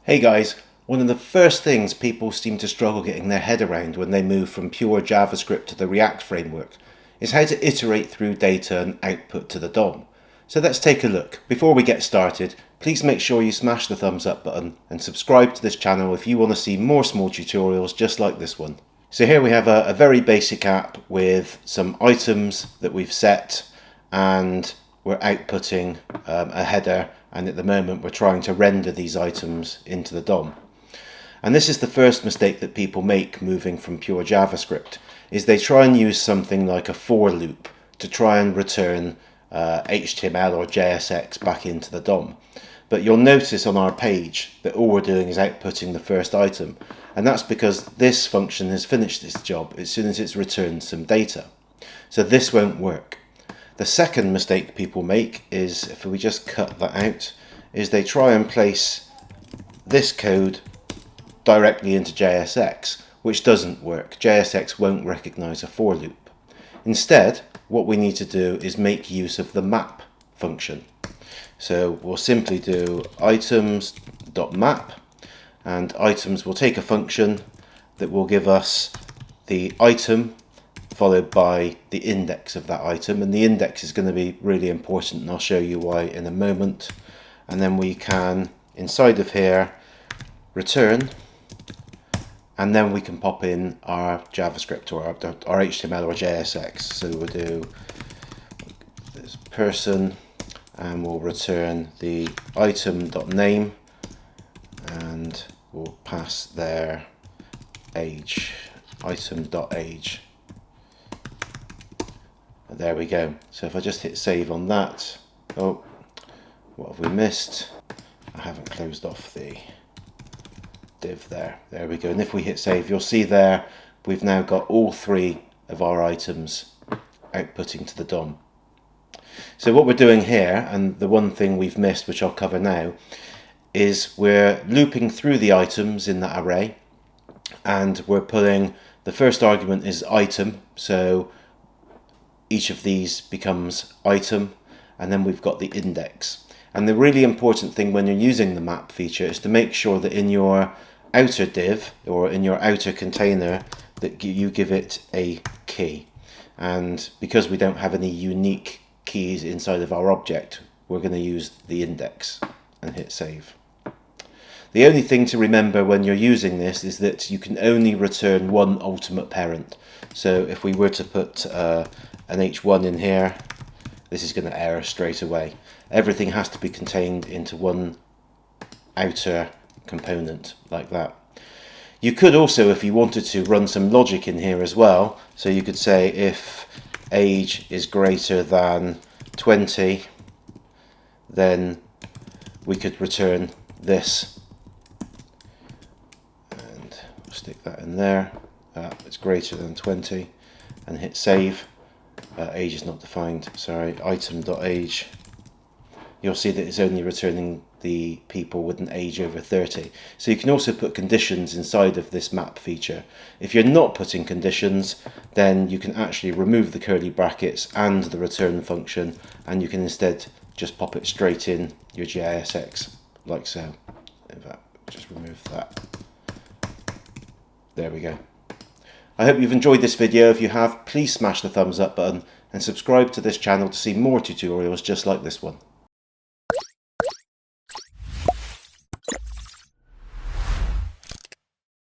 Hey guys, one of the first things people seem to struggle getting their head around when they move from pure JavaScript to the React framework is how to iterate through data and output to the DOM. So let's take a look. Before we get started, please make sure you smash the thumbs up button and subscribe to this channel if you want to see more small tutorials just like this one. So here we have a very basic app with some items that we've set, and we're outputting a header, and at the moment we're trying to render these items into the DOM. And this is the first mistake that people make moving from pure JavaScript, is they try and use something like a for loop to try and return HTML or JSX back into the DOM. But you'll notice on our page that all we're doing is outputting the first item, and that's because this function has finished its job as soon as it's returned some data. So this won't work. The second mistake people make is, if we just cut that out, is they try and place this code directly into JSX, which doesn't work. JSX won't recognize a for loop. Instead, what we need to do is make use of the map function. So we'll simply do items.map, and items will take a function that will give us the item followed by the index of that item, and the index is going to be really important, and I'll show you why in a moment. And then we can, inside of here, return, and then we can pop in our JavaScript or our HTML or JSX. So we'll do this person, and we'll return the item.name, and we'll pass their age, item.age. There we go. So if I just hit save on that, oh, what have we missed? I haven't closed off the div there. There we go. And if we hit save, you'll see there we've now got all three of our items outputting to the DOM. So what we're doing here, and the one thing we've missed, which I'll cover now, is we're looping through the items in that array, and we're pulling, the first argument is item, so each of these becomes item, and then we've got the index. And the really important thing when you're using the map feature is to make sure that in your outer div or in your outer container that you give it a key. And because we don't have any unique keys inside of our object, we're going to use the index and hit save. The only thing to remember when you're using this is that you can only return one ultimate parent. So if we were to put an h1 in here, this is going to error straight away. Everything has to be contained into one outer component like that. You could also, if you wanted to, run some logic in here as well. So you could say if age is greater than 20, then we could return this, and we'll stick that in there. It's greater than 20, and hit save. Age is not defined, sorry, item.age. You'll see that it's only returning the people with an age over 30. So you can also put conditions inside of this map feature. If you're not putting conditions, then you can actually remove the curly brackets and the return function, and you can instead just pop it straight in your JSX, like so. In fact, just remove that. There we go. I hope you've enjoyed this video. If you have, please smash the thumbs up button and subscribe to this channel to see more tutorials just like this one.